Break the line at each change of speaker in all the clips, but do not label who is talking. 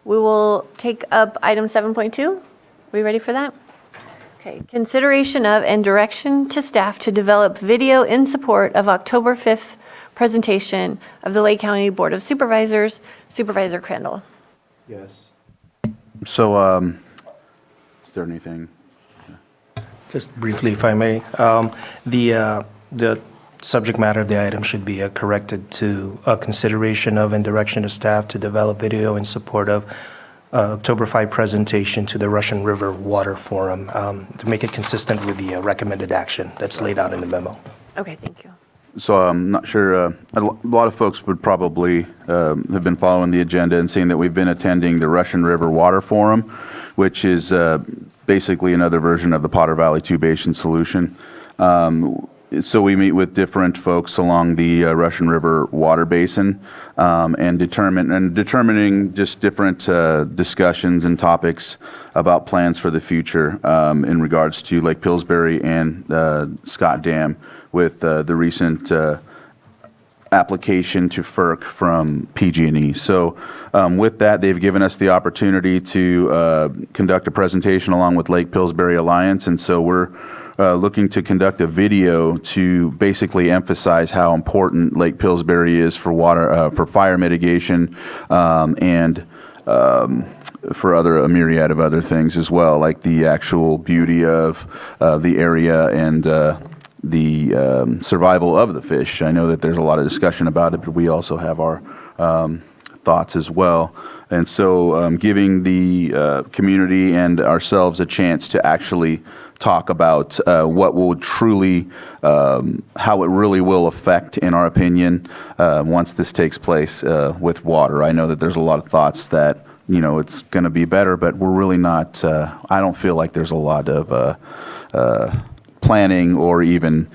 We will take up item 7.2. Are we ready for that? Okay, consideration of and direction to staff to develop video in support of October 5th presentation of the Lake County Board of Supervisors, Supervisor Crandall.
Yes. So, is there anything?
Just briefly, if I may, the subject matter of the item should be corrected to a consideration of and direction to staff to develop video in support of October 5 presentation to the Russian River Water Forum to make it consistent with the recommended action that's laid out in the memo.
Okay, thank you.
So I'm not sure, a lot of folks would probably have been following the agenda and seeing that we've been attending the Russian River Water Forum, which is basically another version of the Potter Valley Two Basin Solution. So we meet with different folks along the Russian River water basin and determining just different discussions and topics about plans for the future in regards to Lake Pillsbury and Scott Dam with the recent application to FERC from PG&E. So with that, they've given us the opportunity to conduct a presentation along with Lake Pillsbury Alliance, and so we're looking to conduct a video to basically emphasize how important Lake Pillsbury is for water, for fire mitigation, and for a myriad of other things as well, like the actual beauty of the area and the survival of the fish. I know that there's a lot of discussion about it, but we also have our thoughts as well. And so giving the community and ourselves a chance to actually talk about what will truly, how it really will affect, in our opinion, once this takes place with water. I know that there's a lot of thoughts that, you know, it's going to be better, but we're really not, I don't feel like there's a lot of planning or even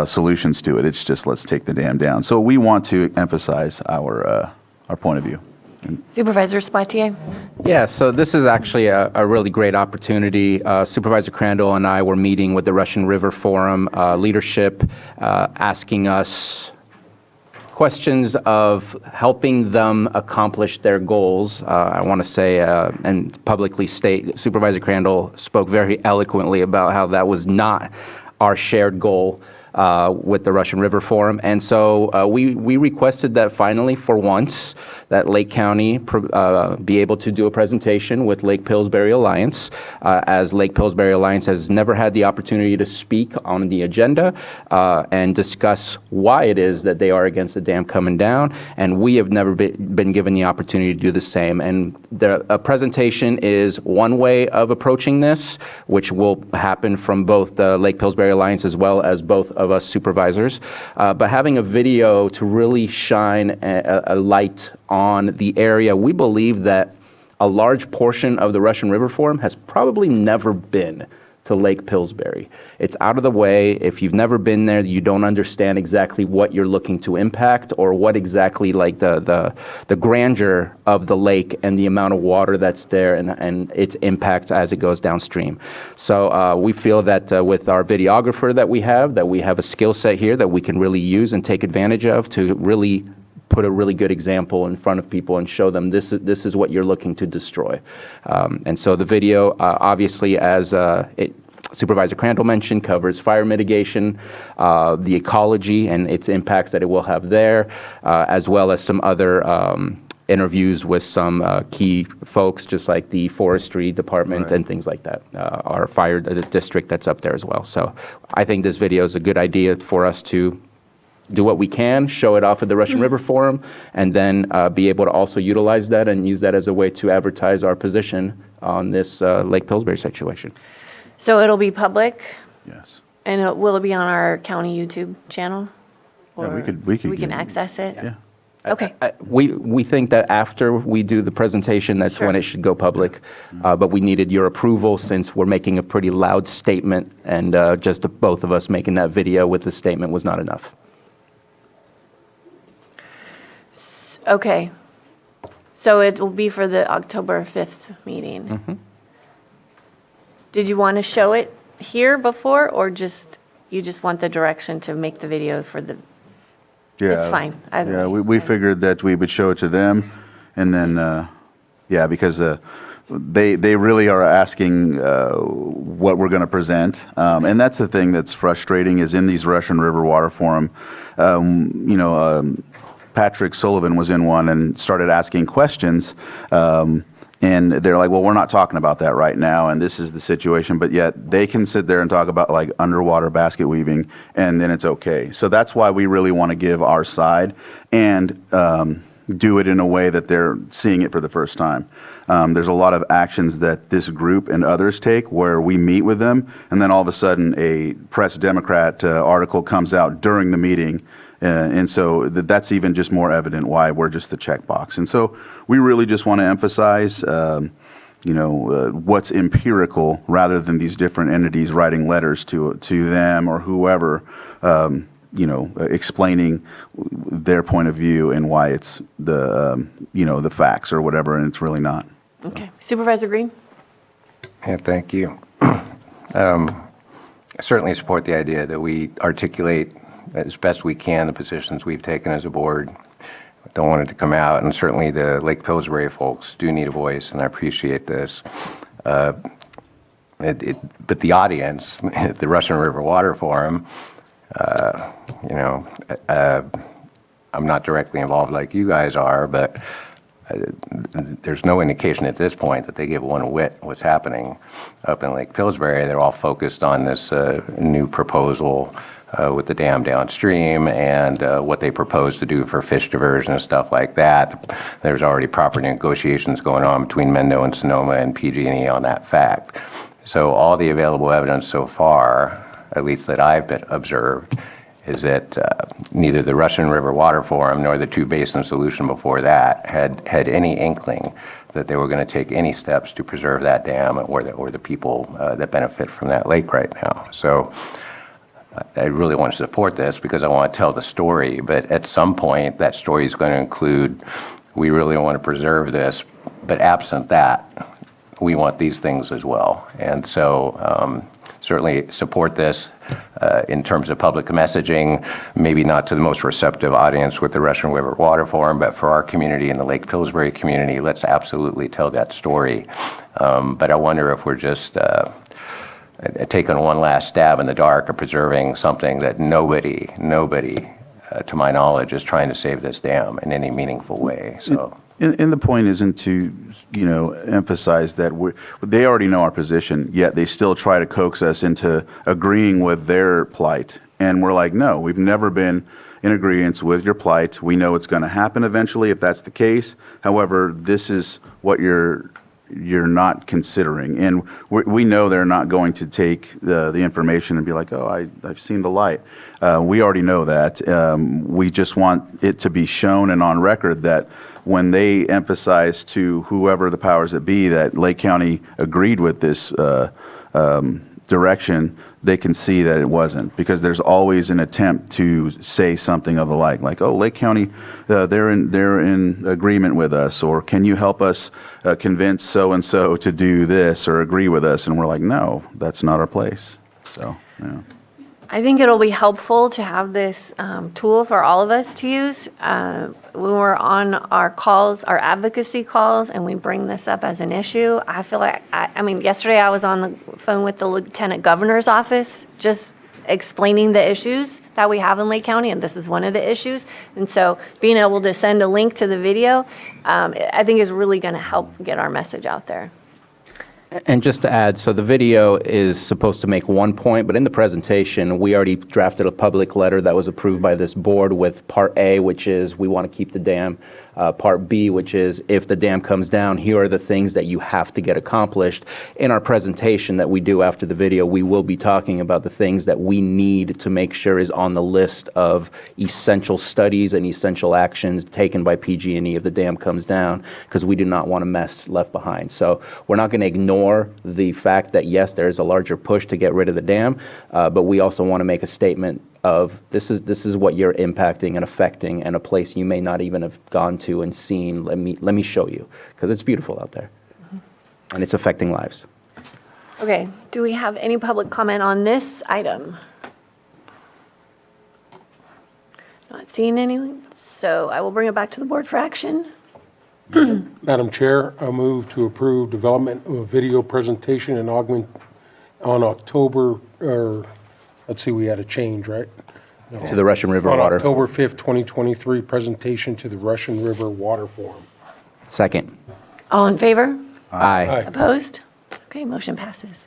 solutions to it. It's just, let's take the dam down. So we want to emphasize our point of view.
Supervisor Spatier.
Yeah, so this is actually a really great opportunity. Supervisor Crandall and I were meeting with the Russian River Forum leadership, asking us questions of helping them accomplish their goals. I want to say and publicly state, Supervisor Crandall spoke very eloquently about how that was not our shared goal with the Russian River Forum. And so we requested that finally, for once, that Lake County be able to do a presentation with Lake Pillsbury Alliance, as Lake Pillsbury Alliance has never had the opportunity to speak on the agenda and discuss why it is that they are against the dam coming down, and we have never been given the opportunity to do the same. And a presentation is one way of approaching this, which will happen from both the Lake Pillsbury Alliance as well as both of us supervisors, but having a video to really shine a light on the area. We believe that a large portion of the Russian River Forum has probably never been to Lake Pillsbury. It's out of the way. If you've never been there, you don't understand exactly what you're looking to impact or what exactly, like the grandeur of the lake and the amount of water that's there and its impact as it goes downstream. So we feel that with our videographer that we have a skill set here that we can really use and take advantage of to really put a really good example in front of people and show them this is what you're looking to destroy. And so the video, obviously, as Supervisor Crandall mentioned, covers fire mitigation, the ecology and its impacts that it will have there, as well as some other interviews with some key folks, just like the forestry department and things like that, our fire district that's up there as well. So I think this video is a good idea for us to do what we can, show it off at the Russian River Forum, and then be able to also utilize that and use that as a way to advertise our position on this Lake Pillsbury situation.
So it'll be public?
Yes.
And will it be on our county YouTube channel?
Yeah,
Or
we could
we can
get it.
access it?
Yeah.
Okay.
We think that after we do the presentation, that's when it should go public. But we needed your approval since we're making a pretty loud statement, and just both of us making that video with the statement was not enough.
Okay. So it will be for the October 5th meeting.
Mm-hmm.
Did you want to show it here before, or you just want the direction to make the video for the?
Yeah.
It's fine. Either
Yeah,
way.
we figured that we would show it to them and then Yeah, because they really are asking what we're going to present, and that's the thing that's frustrating is in these Russian River Water Forum, Patrick Sullivan was in one and started asking questions, and they're like, well, we're not talking about that right now, and this is the situation, but yet they can sit there and talk about like underwater basket weaving, and then it's okay. So that's why we really want to give our side and do it in a way that they're seeing it for the first time. There's a lot of actions that this group and others take where we meet with them, and then all of a sudden a Press Democrat article comes out during the meeting, and so that's even just more evident why we're just the checkbox. And so we really just want to emphasize, what's empirical rather than these different entities writing letters to them or whoever, explaining their point of view and why it's the facts or whatever, and it's really not.
Okay. Supervisor Green?
Yeah, thank you. I certainly support the idea that we articulate as best we can the positions we've taken as a board. Don't want it to come out, and certainly the Lake Pillsbury folks do need a voice, and I appreciate this. But the audience, the Russian River Water Forum, I'm not directly involved like you guys are, but there's no indication at this point that they give one whit what's happening up in Lake Pillsbury. They're all focused on this new proposal with the dam downstream and what they propose to do for fish diversion and stuff like that. There's already property negotiations going on between Mendo and Sonoma and PG&E on that fact. So all the available evidence so far, at least that I've been observed, is that neither the Russian River Water Forum nor the Two Basin Solution before that had any inkling that they were going to take any steps to preserve that dam or the people that benefit from that lake right now. So I really want to support this because I want to tell the story, but at some point that story is going to include, we really want to preserve this, but absent that, we want these things as well. And so certainly support this in terms of public messaging, maybe not to the most receptive audience with the Russian River Water Forum, but for our community and the Lake Pillsbury community, let's absolutely tell that story. But I wonder if we're just taking one last stab in the dark of preserving something that nobody, to my knowledge, is trying to save this dam in any meaningful way. So.
And the point isn't to, emphasize that they already know our position, yet they still try to coax us into agreeing with their plight. And we're like, no, we've never been in agreement with your plight. We know it's going to happen eventually if that's the case. However, this is what you're not considering. And we know they're not going to take the information and be like, oh, I've seen the light. We already know that. We just want it to be shown and on record that when they emphasize to whoever the powers that be that Lake County agreed with this direction, they can see that it wasn't, because there's always an attempt to say something of the like, oh, Lake County, they're in agreement with us, or can you help us convince so-and-so to do this or agree with us? And we're like, no, that's not our place. So, yeah.
I think it'll be helpful to have this tool for all of us to use when we're on our calls, our advocacy calls, and we bring this up as an issue. I feel like, yesterday I was on the phone with the Lieutenant Governor's office just explaining the issues that we have in Lake County, and this is one of the issues. And so being able to send a link to the video, I think is really going to help get our message out there.
And just to add, so the video is supposed to make one point, but in the presentation, we already drafted a public letter that was approved by this board with Part A, which is we want to keep the dam. Part B, which is if the dam comes down, here are the things that you have to get accomplished. In our presentation that we do after the video, we will be talking about the things that we need to make sure is on the list of essential studies and essential actions taken by PG&E if the dam comes down, because we do not want a mess left behind. So we're not going to ignore the fact that, yes, there is a larger push to get rid of the dam, but we also want to make a statement of this is what you're impacting and affecting, and a place you may not even have gone to and seen. Let me show you, because it's beautiful out there, and it's affecting lives.
Okay, do we have any public comment on this item? Not seeing anyone, so I will bring it back to the board for action.
Madam Chair, I move to approve development of a video presentation and augment on October, or, let's see, we had a change, right?
To the Russian River
On
Water.
October 5th, 2023, presentation to the Russian River Water Forum.
Second.
All in favor?
Aye.
Aye.
Opposed? Okay, motion passes.